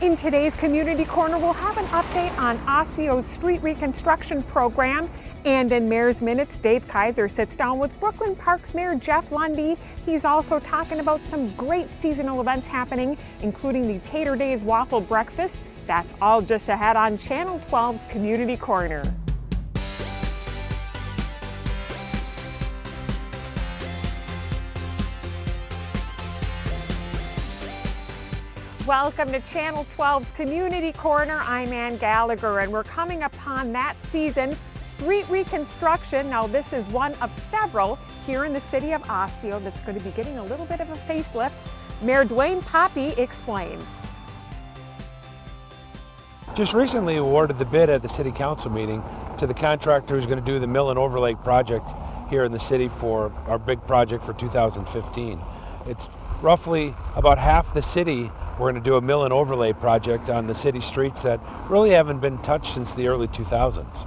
In today's Community Corner, we'll have an update on Osseo's street reconstruction program. And in Mayor's Minutes, Dave Kaiser sits down with Brooklyn Park's Mayor Jeff Lundy. He's also talking about some great seasonal events happening, including the Tater Days Waffle Breakfast. That's all just ahead on Channel 12's Community Corner. Welcome to Channel 12's Community Corner. I'm Ann Gallagher, and we're coming upon that season, street reconstruction. Now, this is one of several here in the city of Osseo that's going to be getting a little bit of a facelift. Mayor Dwayne Poppy explains. Just recently awarded the bid at the city council meeting to the contractor who's going to do the mill and overlay project here in the city for our big project for 2015. It's roughly about half the city. We're going to do a mill and overlay project on the city streets that really haven't been touched since the early 2000s.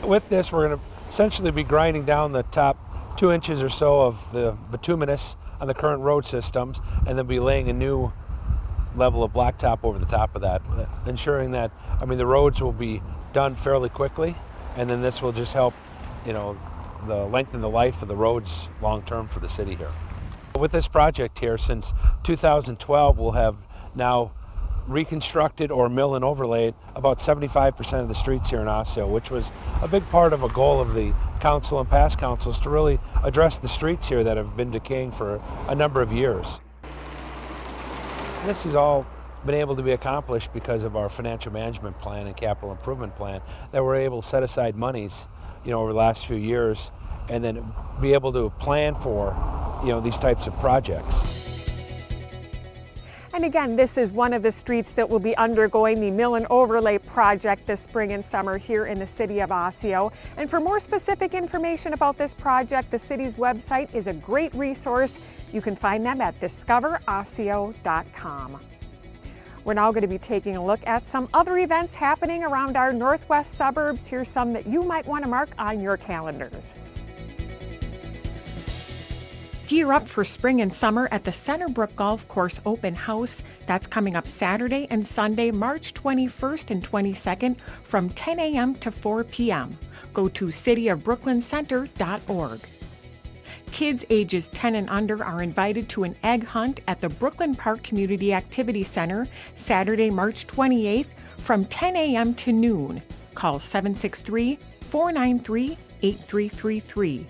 With this, we're going to essentially be grinding down the top 2 inches or so of the bituminous on the current road systems, and then be laying a new level of blacktop over the top of that, ensuring that, the roads will be done fairly quickly, and then this will just help, lengthen the life of the roads long term for the city here. With this project here, since 2012, we'll have now reconstructed or mill and overlaid about 75% of the streets here in Osseo, which was a big part of a goal of the council and past councils to really address the streets here that have been decaying for a number of years. This has all been able to be accomplished because of our financial management plan and capital improvement plan that we're able to set aside monies, over the last few years, and then be able to plan for, these types of projects. And again, this is one of the streets that will be undergoing the mill and overlay project this spring and summer here in the city of Osseo. And for more specific information about this project, the city's website is a great resource. You can find them at discoverosseo.com. We're now going to be taking a look at some other events happening around our northwest suburbs. Here's some that you might want to mark on your calendars. Gear up for spring and summer at the Centerbrook Golf Course Open House. That's coming up Saturday and Sunday, March 21st and 22nd from 10 a.m. to 4 p.m. Go to cityofbrooklyn.center.org. Kids ages 10 and under are invited to an egg hunt at the Brooklyn Park Community Activity Center Saturday, March 28th from 10 a.m. to noon. Call 763-493-8333.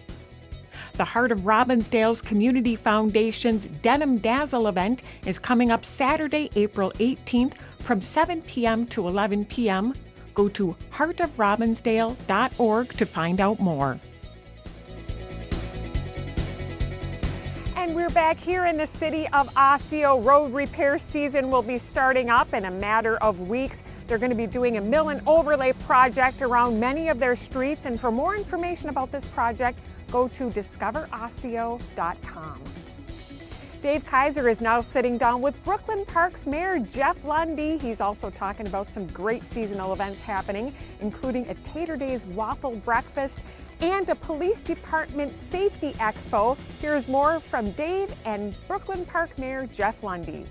The Heart of Robbinsdale's Community Foundation's Denim Dazzle event is coming up Saturday, April 18th from 7 p.m. to 11 p.m. Go to heartofrobbinsdale.org to find out more. And we're back here in the city of Osseo. Road repair season will be starting up in a matter of weeks. They're going to be doing a mill and overlay project around many of their streets. And for more information about this project, go to discoverosseo.com. Dave Kaiser is now sitting down with Brooklyn Park's Mayor Jeff Lundy. He's also talking about some great seasonal events happening, including a Tater Days Waffle Breakfast and a Police Department Safety Expo. Here's more from Dave and Brooklyn Park Mayor Jeff Lundy.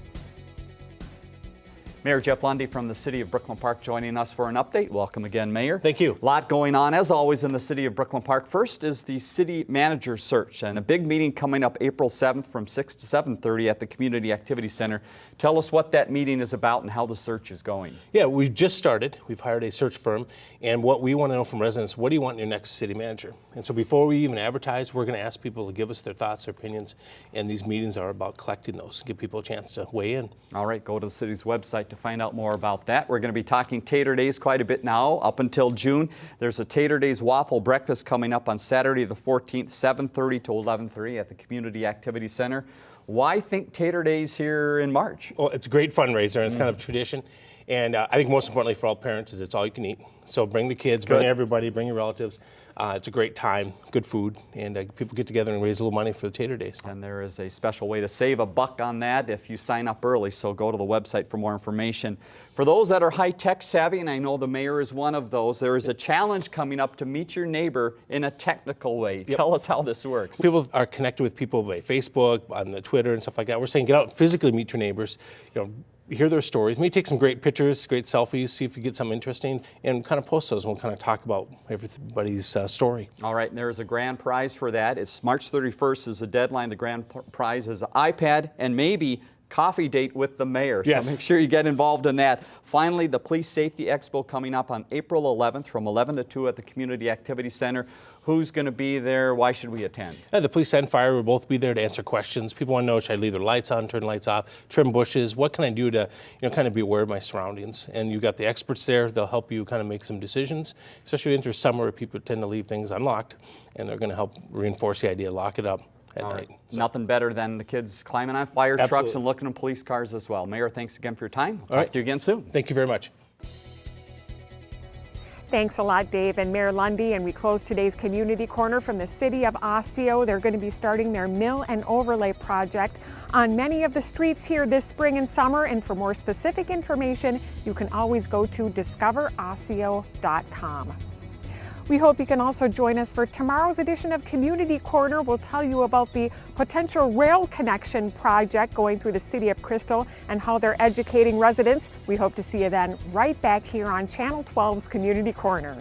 Mayor Jeff Lundy from the City of Brooklyn Park joining us for an update. Welcome again, Mayor. Thank you. A lot going on, as always, in the City of Brooklyn Park. First is the City Manager Search, and a big meeting coming up April 7th from 6 to 7:30 at the Community Activity Center. Tell us what that meeting is about and how the search is going. Yeah, we've just started. We've hired a search firm, and what we want to know from residents, what do you want in your next city manager? And so before we even advertise, we're going to ask people to give us their thoughts, their opinions, and these meetings are about collecting those and give people a chance to weigh in. All right, go to the city's website to find out more about that. We're going to be talking Tater Days quite a bit now, up until June. There's a Tater Days Waffle Breakfast coming up on Saturday the 14th, 7:30 to 11:30 at the Community Activity Center. Why think Tater Days here in March? Well, it's a great fundraiser, and it's kind of tradition. And I think most importantly for all parents is it's all you can eat. So bring the kids, bring everybody, bring your relatives. It's a great time, good food, and people get together and raise a little money for the Tater Days. And there is a special way to save $1 on that if you sign up early, so go to the website for more information. For those that are high-tech savvy, and I know the mayor is one of those, there is a challenge coming up to meet your neighbor in a technical way. Yep. Tell us how this works. People are connected with people by Facebook, on the Twitter and stuff like that. We're saying get out and physically meet your neighbors. hear their stories, maybe take some great pictures, great selfies, see if you get something interesting, and kind of post those, and we'll kind of talk about everybody's story. All right, and there's a grand prize for that. It's March 31st is the deadline. The grand prize is an iPad and maybe coffee date with the mayor. Yes. So make sure you get involved in that. Finally, the Police Safety Expo coming up on April 11th from 11 to 2 at the Community Activity Center. Who's going to be there? Why should we attend? The police and fire will both be there to answer questions. People want to know, should I leave their lights on, turn lights off, trim bushes? What can I do to, kind of be aware of my surroundings? And you've got the experts there. They'll help you kind of make some decisions, especially into summer where people tend to leave things unlocked, and they're going to help reinforce the idea, lock it up at night. So. Nothing better than the kids climbing on fire trucks Absolutely. and looking at police cars as well. Mayor, thanks again for your time. We'll All talk right. to you again soon. Thank you very much. Thanks a lot, Dave and Mayor Lundy. And we close today's Community Corner from the city of Osseo. They're going to be starting their mill and overlay project on many of the streets here this spring and summer. And for more specific information, you can always go to discoverosseo.com. We hope you can also join us for tomorrow's edition of Community Corner. We'll tell you about the potential rail connection project going through the city of Crystal and how they're educating residents. We hope to see you then right back here on Channel 12's Community Corner.